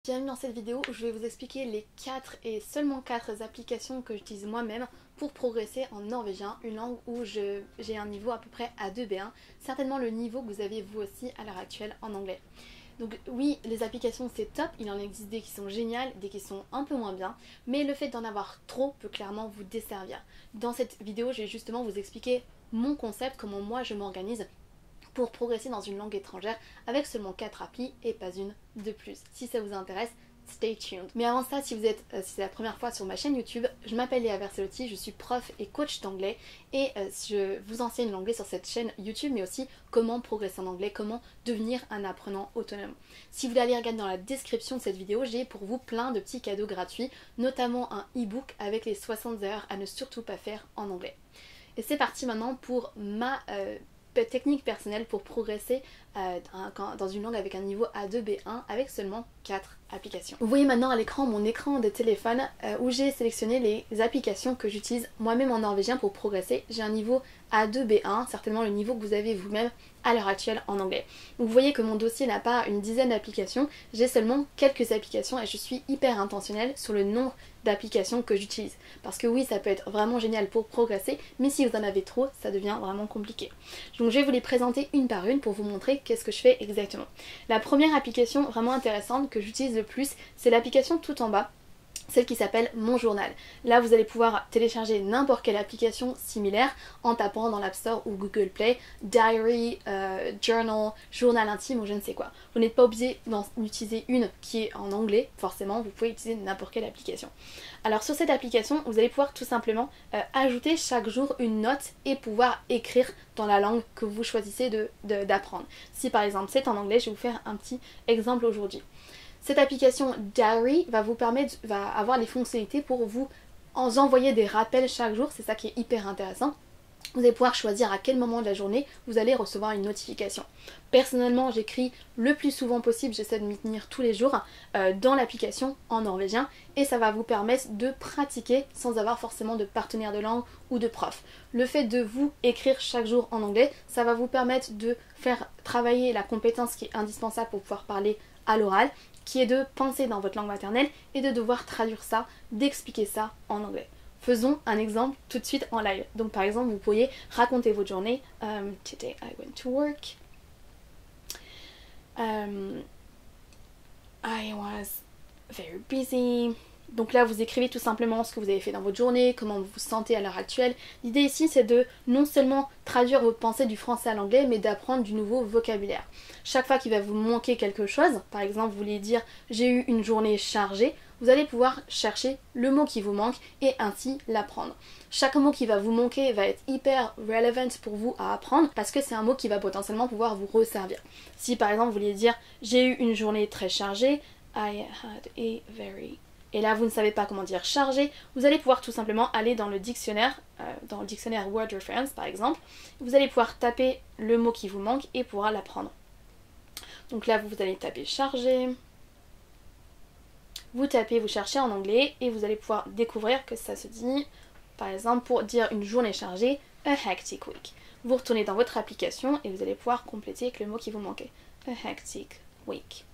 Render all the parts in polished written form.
Bienvenue dans cette vidéo où je vais vous expliquer les 4 et seulement 4 applications que j'utilise moi-même pour progresser en norvégien, une langue où j'ai un niveau à peu près A2 B1, certainement le niveau que vous avez vous aussi à l'heure actuelle en anglais. Donc oui, les applications c'est top, il en existe des qui sont géniales, des qui sont un peu moins bien, mais le fait d'en avoir trop peut clairement vous desservir. Dans cette vidéo, je vais justement vous expliquer mon concept, comment moi je m'organise pour progresser dans une langue étrangère avec seulement 4 applis et pas une de plus. Si ça vous intéresse, stay tuned. Mais avant ça, si c'est la première fois sur ma chaîne YouTube, je m'appelle Léa Verselotti, je suis prof et coach d'anglais et je vous enseigne l'anglais sur cette chaîne YouTube, mais aussi comment progresser en anglais, comment devenir un apprenant autonome. Si vous voulez aller regarder dans la description de cette vidéo, j'ai pour vous plein de petits cadeaux gratuits, notamment un e-book avec les 60 erreurs à ne surtout pas faire en anglais. Et c'est parti maintenant pour ma technique personnelle pour progresser dans une langue avec un niveau A2 B1 avec seulement 4 applications. Vous voyez maintenant à l'écran mon écran de téléphone où j'ai sélectionné les applications que j'utilise moi-même en norvégien pour progresser. J'ai un niveau A2 B1, certainement le niveau que vous avez vous-même à l'heure actuelle en anglais. Donc vous voyez que mon dossier n'a pas une dizaine d'applications, j'ai seulement quelques applications et je suis hyper intentionnelle sur le nombre d'applications que j'utilise. Parce que oui, ça peut être vraiment génial pour progresser, mais si vous en avez trop, ça devient vraiment compliqué. Donc je vais vous les présenter une par une pour vous montrer qu'est-ce que je fais exactement. La première application vraiment intéressante que j'utilise le plus, c'est l'application tout en bas, celle qui s'appelle Mon Journal. Là, vous allez pouvoir télécharger n'importe quelle application similaire en tapant dans l'App Store ou Google Play Diary, Journal, Journal intime ou je ne sais quoi. Vous n'êtes pas obligé d'en utiliser une qui est en anglais, forcément, vous pouvez utiliser n'importe quelle application. Alors sur cette application, vous allez pouvoir tout simplement ajouter chaque jour une note et pouvoir écrire dans la langue que vous choisissez d'apprendre. Si par exemple c'est en anglais, je vais vous faire un petit exemple aujourd'hui. Cette application Diary va avoir les fonctionnalités pour vous envoyer des rappels chaque jour, c'est ça qui est hyper intéressant. Vous allez pouvoir choisir à quel moment de la journée vous allez recevoir une notification. Personnellement, j'écris le plus souvent possible, j'essaie de m'y tenir tous les jours dans l'application en norvégien et ça va vous permettre de pratiquer sans avoir forcément de partenaire de langue ou de prof. Le fait de vous écrire chaque jour en anglais, ça va vous permettre de faire travailler la compétence qui est indispensable pour pouvoir parler à l'oral, qui est de penser dans votre langue maternelle et de devoir traduire ça, d'expliquer ça en anglais. Faisons un exemple tout de suite en live. Donc par exemple, vous pourriez raconter votre journée. Today I went to work. I was very busy. Donc là, vous écrivez tout simplement ce que vous avez fait dans votre journée, comment vous vous sentez à l'heure actuelle. L'idée ici, c'est de non seulement traduire vos pensées du français à l'anglais, mais d'apprendre du nouveau vocabulaire. Chaque fois qu'il va vous manquer quelque chose, par exemple, vous voulez dire « j'ai eu une journée chargée », vous allez pouvoir chercher le mot qui vous manque et ainsi l'apprendre. Chaque mot qui va vous manquer va être hyper relevant pour vous à apprendre parce que c'est un mot qui va potentiellement pouvoir vous resservir. Si par exemple, vous voulez dire « j'ai eu une journée très chargée », I had a very... Et là, vous ne savez pas comment dire chargé, vous allez pouvoir tout simplement aller dans le dictionnaire Word Reference par exemple. Vous allez pouvoir taper le mot qui vous manque et pouvoir l'apprendre. Donc là, vous allez taper chargé. Vous cherchez en anglais et vous allez pouvoir découvrir que ça se dit, par exemple, pour dire une journée chargée, a hectic week. Vous retournez dans votre application et vous allez pouvoir compléter avec le mot qui vous manquait, a hectic week.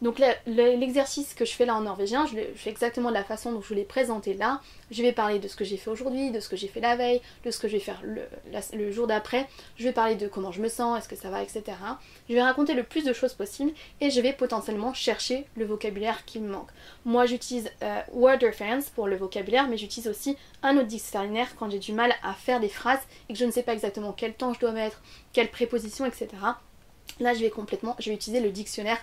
Donc l'exercice que je fais là en norvégien, je le fais exactement de la façon dont je vous l'ai présenté là. Je vais parler de ce que j'ai fait aujourd'hui, de ce que j'ai fait la veille, de ce que je vais faire le jour d'après. Je vais parler de comment je me sens, est-ce que ça va, etc. Je vais raconter le plus de choses possible et je vais potentiellement chercher le vocabulaire qui me manque. Moi j'utilise Word Reference pour le vocabulaire, mais j'utilise aussi un autre dictionnaire quand j'ai du mal à faire des phrases et que je ne sais pas exactement quel temps je dois mettre, quelle préposition, etc. Là je vais utiliser le dictionnaire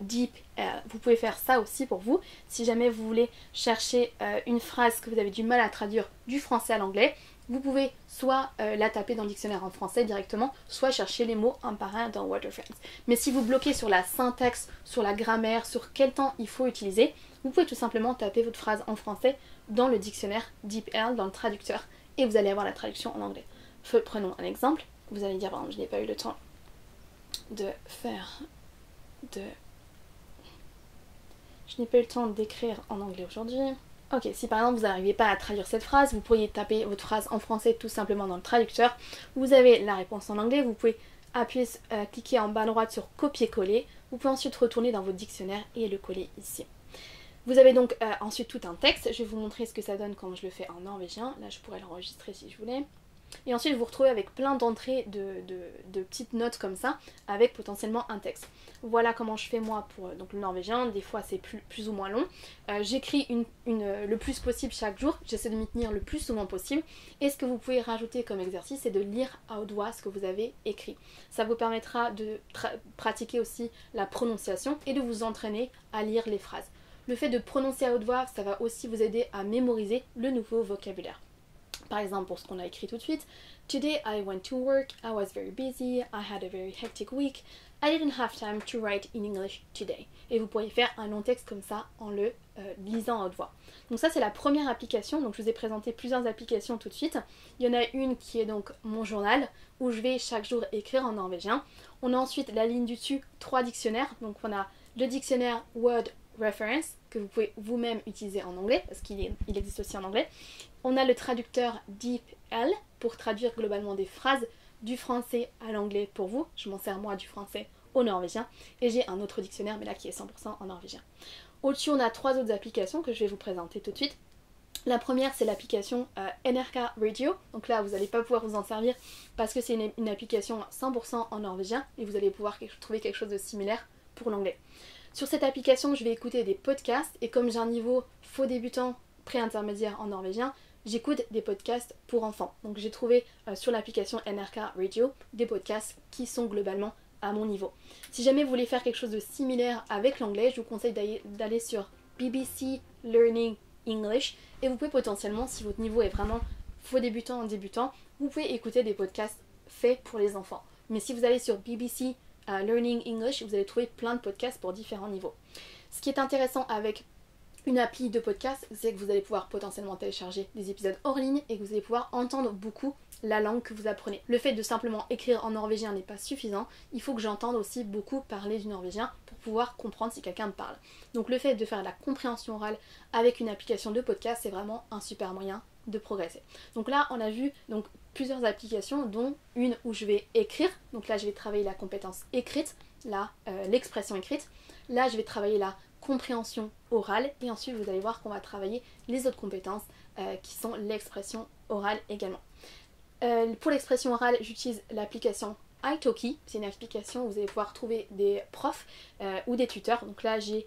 DeepL. Vous pouvez faire ça aussi pour vous. Si jamais vous voulez chercher une phrase que vous avez du mal à traduire du français à l'anglais, vous pouvez soit la taper dans le dictionnaire en français directement, soit chercher les mots un par un dans Word Reference. Mais si vous bloquez sur la syntaxe, sur la grammaire, sur quel temps il faut utiliser, vous pouvez tout simplement taper votre phrase en français dans le dictionnaire DeepL, dans le traducteur, et vous allez avoir la traduction en anglais. Prenons un exemple. Vous allez dire, par exemple, je n'ai pas eu le temps d'écrire en anglais aujourd'hui. Ok, si par exemple vous n'arrivez pas à traduire cette phrase, vous pourriez taper votre phrase en français tout simplement dans le traducteur. Vous avez la réponse en anglais, vous pouvez cliquer en bas à droite sur copier-coller. Vous pouvez ensuite retourner dans votre dictionnaire et le coller ici. Vous avez donc ensuite tout un texte. Je vais vous montrer ce que ça donne quand je le fais en norvégien. Là je pourrais l'enregistrer si je voulais. Et ensuite vous vous retrouvez avec plein d'entrées de petites notes comme ça, avec potentiellement un texte. Voilà comment je fais moi pour donc, le norvégien. Des fois c'est plus ou moins long. J'écris le plus possible chaque jour. J'essaie de m'y tenir le plus souvent possible. Et ce que vous pouvez rajouter comme exercice, c'est de lire à haute voix ce que vous avez écrit. Ça vous permettra de pratiquer aussi la prononciation et de vous entraîner à lire les phrases. Le fait de prononcer à haute voix, ça va aussi vous aider à mémoriser le nouveau vocabulaire. Par exemple, pour ce qu'on a écrit tout de suite, Today I went to work, I was very busy, I had a very hectic week, I didn't have time to write in English today. Et vous pourriez faire un long texte comme ça en le lisant à haute voix. Donc ça c'est la première application, donc je vous ai présenté plusieurs applications tout de suite. Il y en a une qui est donc mon journal, où je vais chaque jour écrire en norvégien. On a ensuite la ligne du dessus, 3 dictionnaires, donc on a le dictionnaire Word Reference, que vous pouvez vous-même utiliser en anglais, parce qu'il existe aussi en anglais. On a le traducteur DeepL pour traduire globalement des phrases du français à l'anglais pour vous. Je m'en sers moi du français au norvégien. Et j'ai un autre dictionnaire, mais là qui est 100% en norvégien. Au-dessus, on a 3 autres applications que je vais vous présenter tout de suite. La première, c'est l'application NRK Radio. Donc là, vous n'allez pas pouvoir vous en servir parce que c'est une application 100% en norvégien et vous allez pouvoir trouver quelque chose de similaire pour l'anglais. Sur cette application, je vais écouter des podcasts et comme j'ai un niveau faux débutant pré-intermédiaire en norvégien, j'écoute des podcasts pour enfants. Donc j'ai trouvé sur l'application NRK Radio des podcasts qui sont globalement à mon niveau. Si jamais vous voulez faire quelque chose de similaire avec l'anglais, je vous conseille d'aller sur BBC Learning English et vous pouvez potentiellement, si votre niveau est vraiment faux débutant en débutant, vous pouvez écouter des podcasts faits pour les enfants. Mais si vous allez sur BBC Learning English, vous allez trouver plein de podcasts pour différents niveaux. Ce qui est intéressant avec une appli de podcast, c'est que vous allez pouvoir potentiellement télécharger des épisodes hors ligne et que vous allez pouvoir entendre beaucoup la langue que vous apprenez. Le fait de simplement écrire en norvégien n'est pas suffisant, il faut que j'entende aussi beaucoup parler du norvégien pour pouvoir comprendre si quelqu'un me parle. Donc le fait de faire la compréhension orale avec une application de podcast, c'est vraiment un super moyen de progresser. Donc là on a vu donc plusieurs applications dont une où je vais écrire, donc là je vais travailler la compétence écrite, là l'expression écrite, là je vais travailler la compréhension orale et ensuite vous allez voir qu'on va travailler les autres compétences qui sont l'expression orale également. Pour l'expression orale, j'utilise l'application Italki. C'est une application où vous allez pouvoir trouver des profs ou des tuteurs. Donc là, j'ai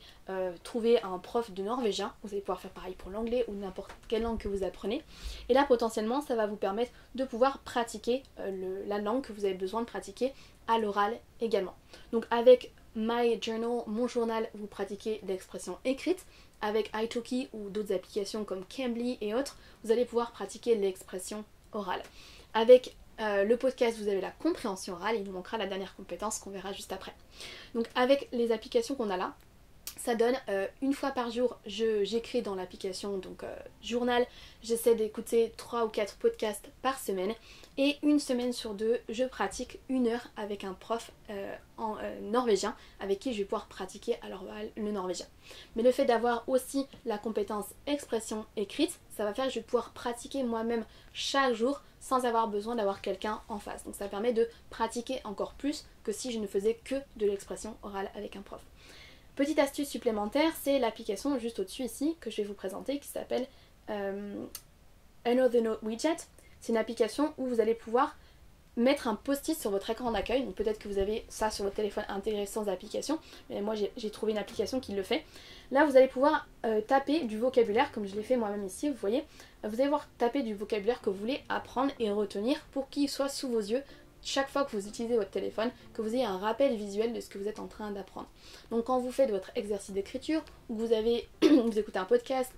trouvé un prof de norvégien. Vous allez pouvoir faire pareil pour l'anglais ou n'importe quelle langue que vous apprenez. Et là, potentiellement, ça va vous permettre de pouvoir pratiquer la langue que vous avez besoin de pratiquer à l'oral également. Donc avec My Journal, mon journal, vous pratiquez l'expression écrite. Avec Italki ou d'autres applications comme Cambly et autres, vous allez pouvoir pratiquer l'expression orale. Avec le podcast, vous avez la compréhension orale, il nous manquera la dernière compétence qu'on verra juste après. Donc avec les applications qu'on a là, ça donne une fois par jour, j'écris dans l'application donc journal, j'essaie d'écouter 3 ou 4 podcasts par semaine et une semaine sur 2, je pratique 1 heure avec un prof en norvégien avec qui je vais pouvoir pratiquer à l'oral le norvégien. Mais le fait d'avoir aussi la compétence expression écrite, ça va faire que je vais pouvoir pratiquer moi-même chaque jour sans avoir besoin d'avoir quelqu'un en face. Donc ça permet de pratiquer encore plus que si je ne faisais que de l'expression orale avec un prof. Petite astuce supplémentaire, c'est l'application juste au-dessus ici que je vais vous présenter qui s'appelle Another Note Widget. C'est une application où vous allez pouvoir mettre un post-it sur votre écran d'accueil. Donc peut-être que vous avez ça sur votre téléphone intégré sans application, mais moi j'ai trouvé une application qui le fait. Là vous allez pouvoir taper du vocabulaire comme je l'ai fait moi-même ici, vous voyez. Vous allez pouvoir taper du vocabulaire que vous voulez apprendre et retenir pour qu'il soit sous vos yeux chaque fois que vous utilisez votre téléphone, que vous ayez un rappel visuel de ce que vous êtes en train d'apprendre. Donc quand vous faites votre exercice d'écriture, ou vous écoutez un podcast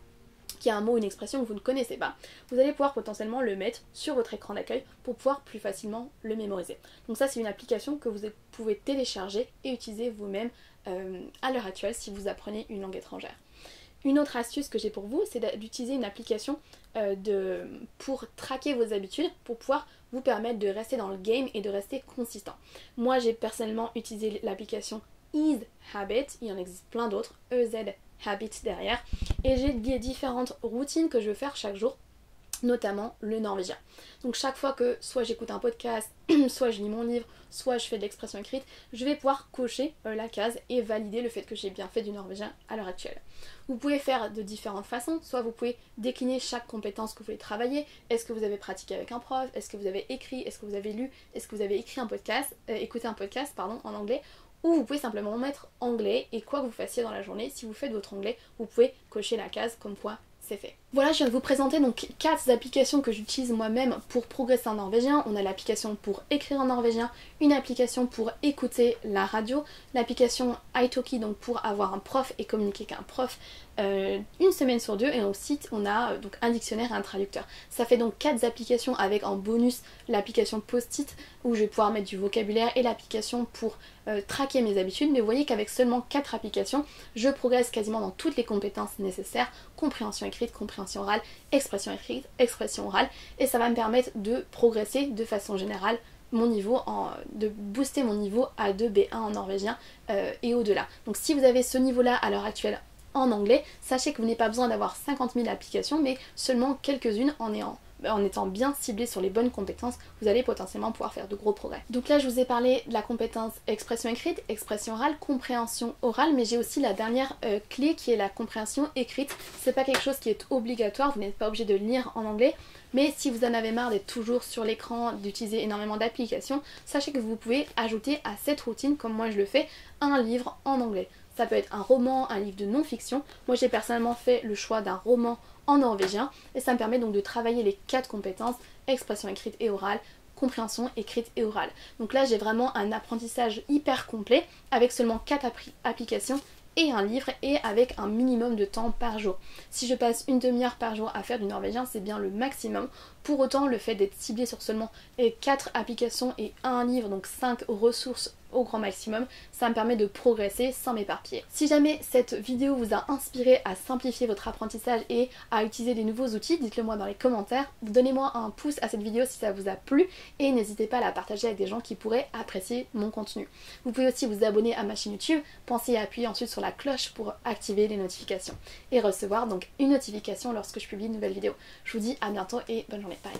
qui a un mot ou une expression que vous ne connaissez pas, vous allez pouvoir potentiellement le mettre sur votre écran d'accueil pour pouvoir plus facilement le mémoriser. Donc ça c'est une application que vous pouvez télécharger et utiliser vous-même à l'heure actuelle si vous apprenez une langue étrangère. Une autre astuce que j'ai pour vous, c'est d'utiliser une application pour traquer vos habitudes, pour pouvoir vous permettre de rester dans le game et de rester consistant. Moi j'ai personnellement utilisé l'application Ease Habit, il y en existe plein d'autres, EZ Habit derrière, et j'ai des différentes routines que je veux faire chaque jour. notamment le norvégien. Donc chaque fois que soit j'écoute un podcast, soit je lis mon livre, soit je fais de l'expression écrite, je vais pouvoir cocher la case et valider le fait que j'ai bien fait du norvégien à l'heure actuelle. Vous pouvez faire de différentes façons, soit vous pouvez décliner chaque compétence que vous voulez travailler. Est-ce que vous avez pratiqué avec un prof? Est-ce que vous avez écrit? Est-ce que vous avez lu? Est-ce que vous avez écrit un podcast, écouté un podcast en anglais? Ou vous pouvez simplement mettre anglais et quoi que vous fassiez dans la journée, si vous faites votre anglais, vous pouvez cocher la case comme quoi c'est fait. Voilà, je viens de vous présenter donc 4 applications que j'utilise moi-même pour progresser en norvégien. On a l'application pour écrire en norvégien, une application pour écouter la radio, l'application italki donc pour avoir un prof et communiquer avec un prof une semaine sur 2, et ensuite on a donc un dictionnaire et un traducteur. Ça fait donc 4 applications avec en bonus l'application Post-it où je vais pouvoir mettre du vocabulaire et l'application pour traquer mes habitudes. Mais vous voyez qu'avec seulement 4 applications, je progresse quasiment dans toutes les compétences nécessaires: compréhension écrite, compréhension orale, expression écrite, expression orale, et ça va me permettre de progresser de façon générale mon niveau, de booster mon niveau A2 B1 en norvégien et au-delà. Donc si vous avez ce niveau-là à l'heure actuelle en anglais, sachez que vous n'avez pas besoin d'avoir 50 000 applications, mais seulement quelques-unes en étant bien ciblé sur les bonnes compétences, vous allez potentiellement pouvoir faire de gros progrès. Donc là je vous ai parlé de la compétence expression écrite, expression orale, compréhension orale, mais j'ai aussi la dernière clé qui est la compréhension écrite. C'est pas quelque chose qui est obligatoire, vous n'êtes pas obligé de lire en anglais, mais si vous en avez marre d'être toujours sur l'écran, d'utiliser énormément d'applications, sachez que vous pouvez ajouter à cette routine, comme moi je le fais, un livre en anglais. Ça peut être un roman, un livre de non-fiction. Moi j'ai personnellement fait le choix d'un roman en norvégien et ça me permet donc de travailler les 4 compétences: expression écrite et orale, compréhension écrite et orale. Donc là j'ai vraiment un apprentissage hyper complet avec seulement 4 applications et un livre, et avec un minimum de temps par jour. Si je passe une demi-heure par jour à faire du norvégien, c'est bien le maximum. Pour autant, le fait d'être ciblé sur seulement 4 applications et un livre, donc 5 ressources au grand maximum, ça me permet de progresser sans m'éparpiller. Si jamais cette vidéo vous a inspiré à simplifier votre apprentissage et à utiliser des nouveaux outils, dites-le moi dans les commentaires. Donnez-moi un pouce à cette vidéo si ça vous a plu et n'hésitez pas à la partager avec des gens qui pourraient apprécier mon contenu. Vous pouvez aussi vous abonner à ma chaîne YouTube, pensez à appuyer ensuite sur la cloche pour activer les notifications et recevoir donc une notification lorsque je publie une nouvelle vidéo. Je vous dis à bientôt et bonne journée. Bye.